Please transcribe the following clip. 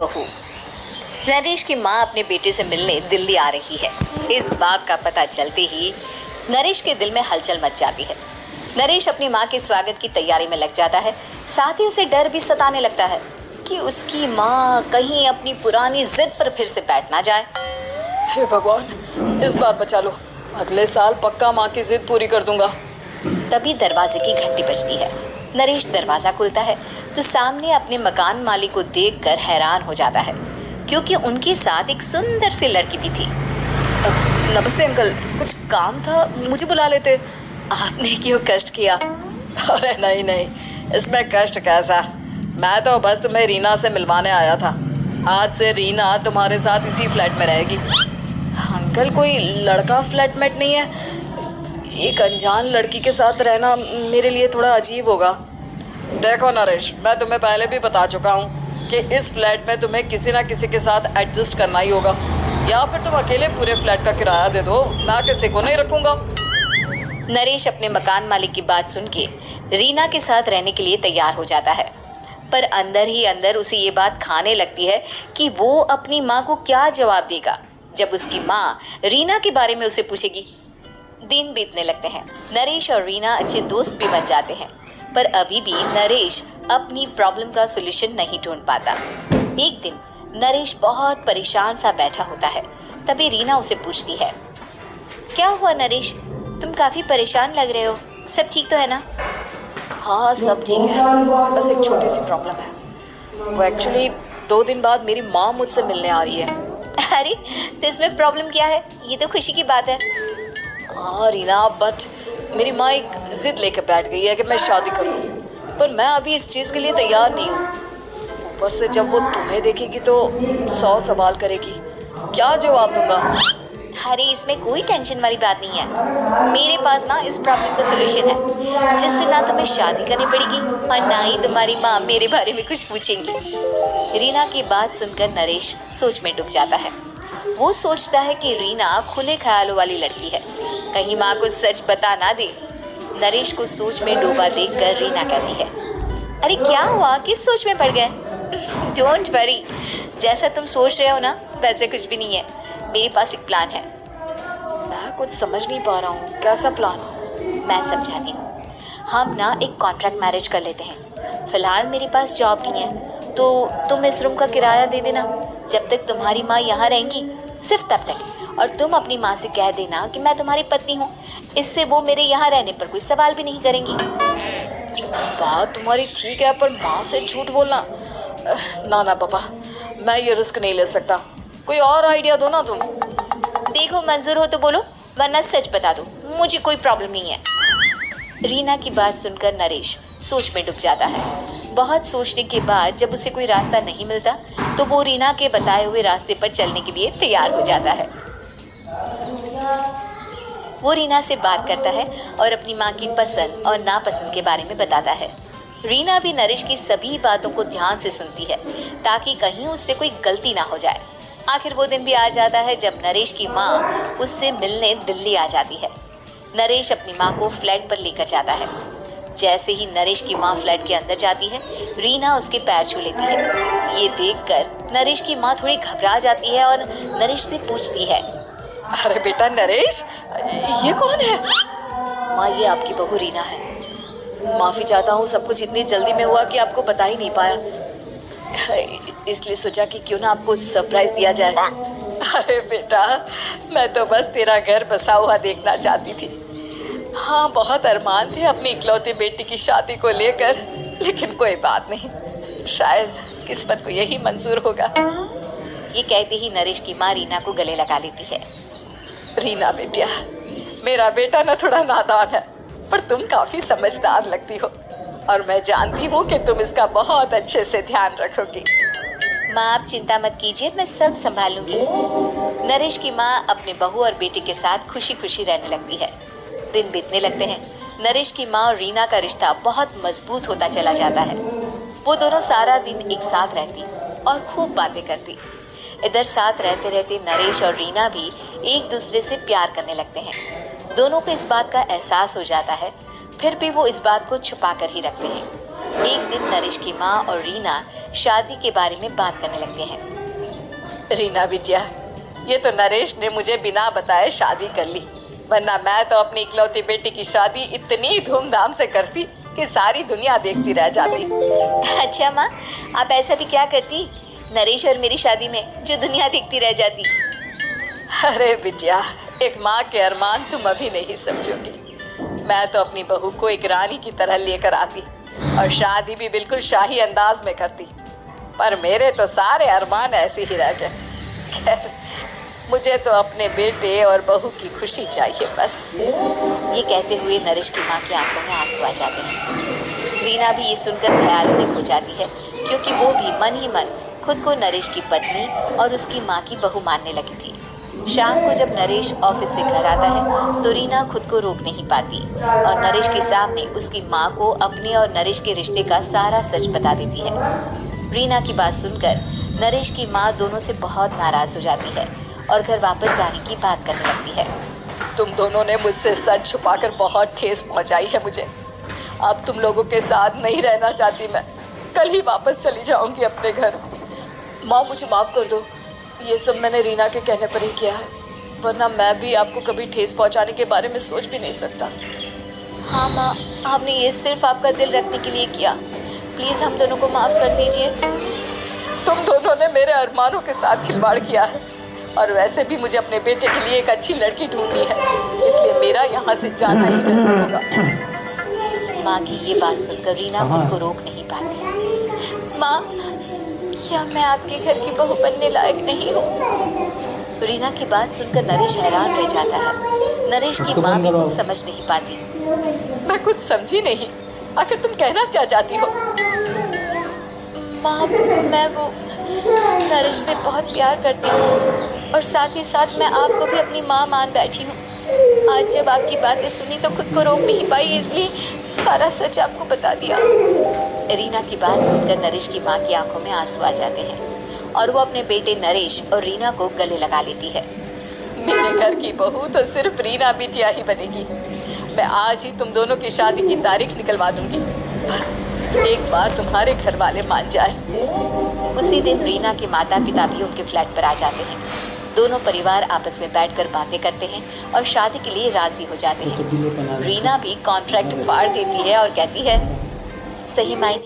बहू नरेश की माँ अपने बेटे से मिलने दिल्ली आ रही है। इस बात का पता चलते ही नरेश के दिल में हलचल मच जाती है। नरेश अपनी माँ के स्वागत की तैयारी में लग जाता है। साथ ही उसे डर भी सताने लगता है कि उसकी माँ कहीं अपनी पुरानी जिद पर फिर से बैठ ना जाए। हे भगवान, इस बार बचा लो, अगले साल पक्का माँ की जिद पूरी कर दूंगा। तभी दरवाजे की घंटी बजती है। नरेश दरवाजा खोलता है तो सामने अपने मकान मालिक को देखकर हैरान हो जाता है, क्योंकि उनके साथ एक सुंदर सी लड़की भी थी। नमस्ते अंकल, कुछ काम था, मुझे बुला लेते। आपने क्यों कष्ट किया? अरे नहीं नहीं, इसमें कष्ट कैसा, मैं तो बस तुम्हें रीना से मिलवाने आया था। आज से रीना तुम्हारे साथ इसी फ्लैट में रहेगी। अंकल, कोई लड़का फ्लैटमेट नहीं है? एक अनजान लड़की के साथ रहना मेरे लिए थोड़ा अजीब होगा। देखो नरेश, मैं तुम्हें पहले भी बता चुका हूँ कि इस फ्लैट में तुम्हें किसी ना किसी के साथ एडजस्ट करना ही होगा, या फिर तुम अकेले पूरे फ्लैट का किराया दे दो, मैं किसी को नहीं रखूँगा। नरेश अपने मकान मालिक की बात सुन के रीना के साथ रहने के लिए तैयार हो जाता है, पर अंदर ही अंदर उसे ये बात खाने लगती है कि वो अपनी माँ को क्या जवाब देगा जब उसकी माँ रीना के बारे में उसे पूछेगी। दिन बीतने लगते हैं। नरेश और रीना अच्छे दोस्त भी बन जाते हैं, पर अभी भी नरेश अपनी प्रॉब्लम का सलूशन नहीं ढूंढ पाता। एक दिन नरेश बहुत परेशान सा बैठा होता है। तभी रीना उसे पूछती है, क्या हुआ नरेश, तुम काफ़ी परेशान लग रहे हो, सब ठीक तो है ना? हाँ सब ठीक है, बस एक छोटी सी प्रॉब्लम है। वो एक्चुअली 2 दिन बाद मेरी माँ मुझसे मिलने आ रही है। अरे तो इसमें प्रॉब्लम क्या है, ये तो खुशी की बात है। हाँ रीना, बट मेरी माँ एक जिद लेकर बैठ गई है कि मैं शादी कर लूँ, पर मैं अभी इस चीज़ के लिए तैयार नहीं हूँ। ऊपर से जब वो तुम्हें देखेगी तो 100 सवाल करेगी, क्या जवाब दूंगा? अरे इसमें कोई टेंशन वाली बात नहीं है। मेरे पास ना इस प्रॉब्लम का सलूशन है, जिससे ना तुम्हें शादी करनी पड़ेगी और ना ही तुम्हारी माँ मेरे बारे में कुछ पूछेंगी। रीना की बात सुनकर नरेश सोच में डूब जाता है। वो सोचता है कि रीना खुले ख्यालों वाली लड़की है, कहीं माँ को सच बता ना दे। नरेश को सोच में डूबा देखकर रीना कहती है, अरे क्या हुआ, किस सोच में पड़ गए? डोंट वरी, जैसा तुम सोच रहे हो ना वैसे कुछ भी नहीं है। मेरे पास एक प्लान है। मैं कुछ समझ नहीं पा रहा हूँ, कैसा प्लान? मैं समझाती हूँ। हम ना एक कॉन्ट्रैक्ट मैरिज कर लेते हैं। फिलहाल मेरे पास जॉब नहीं है, तो तुम इस रूम का किराया दे देना जब तक तुम्हारी माँ यहाँ रहेंगी, सिर्फ तब तक। और तुम अपनी माँ से कह देना कि मैं तुम्हारी पत्नी हूँ, इससे वो मेरे यहाँ रहने पर कोई सवाल भी नहीं करेंगी। बात तुम्हारी ठीक है, पर माँ से झूठ बोलना, ना ना पापा, मैं ये रिस्क नहीं ले सकता। कोई और आइडिया दो ना तुम। देखो मंजूर हो तो बोलो, वरना सच बता दो, मुझे कोई प्रॉब्लम नहीं है। रीना की बात सुनकर नरेश सोच में डूब जाता है। बहुत सोचने के बाद जब उसे कोई रास्ता नहीं मिलता तो वो रीना के बताए हुए रास्ते पर चलने के लिए तैयार हो जाता है। वो रीना से बात करता है और अपनी माँ की पसंद और नापसंद के बारे में बताता है। रीना भी नरेश की सभी बातों को ध्यान से सुनती है ताकि कहीं उससे कोई गलती ना हो जाए। आखिर वो दिन भी आ जाता है जब नरेश की माँ उससे मिलने दिल्ली आ जाती है। नरेश अपनी माँ को फ्लैट पर लेकर जाता है। जैसे ही नरेश की माँ फ्लैट के अंदर जाती है, रीना उसके पैर छू लेती है। ये देखकर नरेश की माँ थोड़ी घबरा जाती है और नरेश से पूछती है, अरे बेटा नरेश, ये कौन है? माँ, ये आपकी बहू रीना है। माफ़ी चाहता हूँ, सब कुछ इतनी जल्दी में हुआ कि आपको बता ही नहीं पाया, इसलिए सोचा कि क्यों ना आपको सरप्राइज दिया जाए। अरे बेटा, मैं तो बस तेरा घर बसा हुआ देखना चाहती थी। हाँ, बहुत अरमान थे अपनी इकलौती बेटी की शादी को लेकर, लेकिन कोई बात नहीं, शायद किस्मत को यही मंजूर होगा। ये कहते ही नरेश की माँ रीना को गले लगा लेती है। रीना बेटिया, मेरा बेटा ना थोड़ा नादान है, पर तुम काफ़ी समझदार लगती हो और मैं जानती हूँ कि तुम इसका बहुत अच्छे से ध्यान रखोगी। माँ आप चिंता मत कीजिए, मैं सब संभाल लूंगी। नरेश की माँ अपने बहू और बेटे के साथ खुशी खुशी रहने लगती है। दिन बीतने लगते हैं। नरेश की माँ और रीना का रिश्ता बहुत मजबूत होता चला जाता है। वो दोनों सारा दिन एक साथ रहती और खूब बातें करती। इधर साथ रहते रहते नरेश और रीना भी एक दूसरे से प्यार करने लगते हैं। दोनों को इस बात का एहसास हो जाता है, फिर भी वो इस बात को छुपा कर ही रखते हैं। एक दिन नरेश की माँ और रीना शादी के बारे में बात करने लगते हैं। रीना बिटिया, ये तो नरेश ने मुझे बिना बताए शादी कर ली, वरना मैं तो अपनी इकलौती बेटी की शादी इतनी धूमधाम से करती कि सारी दुनिया देखती रह जाती। अच्छा माँ, आप ऐसा भी क्या करती नरेश और मेरी शादी में जो दुनिया देखती रह जाती? अरे बिटिया, एक माँ के अरमान तुम अभी नहीं समझोगी। मैं तो अपनी बहू को एक रानी की तरह लेकर आती और शादी भी बिल्कुल शाही अंदाज में करती, पर मेरे तो सारे अरमान ऐसे ही रह गए। खैर, मुझे तो अपने बेटे और बहू की खुशी चाहिए बस। ये कहते हुए नरेश की माँ की आंखों में आंसू आ जाते हैं। रीना भी ये सुनकर ख्यालों में खो जाती है, क्योंकि वो भी मन ही मन खुद को नरेश की पत्नी और उसकी माँ की बहू मानने लगी थी। शाम को जब नरेश ऑफिस से घर आता है तो रीना खुद को रोक नहीं पाती और नरेश के सामने उसकी माँ को अपने और नरेश के रिश्ते का सारा सच बता देती है। रीना की बात सुनकर नरेश की माँ दोनों से बहुत नाराज हो जाती है और घर वापस जाने की बात करने लगती है। तुम दोनों ने मुझसे सच छुपाकर बहुत ठेस पहुंचाई है मुझे। अब तुम लोगों के साथ नहीं रहना चाहती मैं, कल ही वापस चली जाऊंगी अपने घर। माँ, मुझे माफ़ कर दो, ये सब मैंने रीना के कहने पर ही किया है, वरना मैं भी आपको कभी ठेस पहुंचाने के बारे में सोच भी नहीं सकता। हाँ माँ, हमने ये सिर्फ आपका दिल रखने के लिए किया, प्लीज़ हम दोनों को माफ़ कर दीजिए। तुम दोनों ने मेरे अरमानों के साथ खिलवाड़ किया है, और वैसे भी मुझे अपने बेटे के लिए एक अच्छी लड़की ढूंढनी है, इसलिए मेरा यहाँ से जाना ही बेहतर होगा। माँ की ये बात सुनकर रीना खुद को रोक नहीं पाती। माँ, क्या मैं आपके घर की बहू बनने लायक नहीं हूँ? रीना की बात सुनकर नरेश हैरान रह जाता है। नरेश की माँ भी कुछ समझ नहीं पाती। मैं कुछ समझी नहीं, आखिर तुम कहना क्या चाहती हो? माँ, मैं वो नरेश से बहुत प्यार करती हूँ और साथ ही साथ मैं आपको भी अपनी माँ मान बैठी हूँ। आज जब आपकी बातें सुनी तो खुद को रोक नहीं पाई, इसलिए सारा सच आपको बता दिया। रीना की बात सुनकर नरेश की माँ की आंखों में आंसू आ जाते हैं और वो अपने बेटे नरेश और रीना को गले लगा लेती है। मेरे घर की बहू तो सिर्फ रीना बिटिया ही बनेगी। मैं आज ही तुम दोनों की शादी की तारीख निकलवा दूंगी, बस एक बार तुम्हारे घर वाले मान जाए। उसी दिन रीना के माता पिता भी उनके फ्लैट पर आ जाते हैं। दोनों परिवार आपस में बैठकर बातें करते हैं और शादी के लिए राजी हो जाते हैं। रीना भी कॉन्ट्रैक्ट फाड़ देती है और कहती है, सही मायने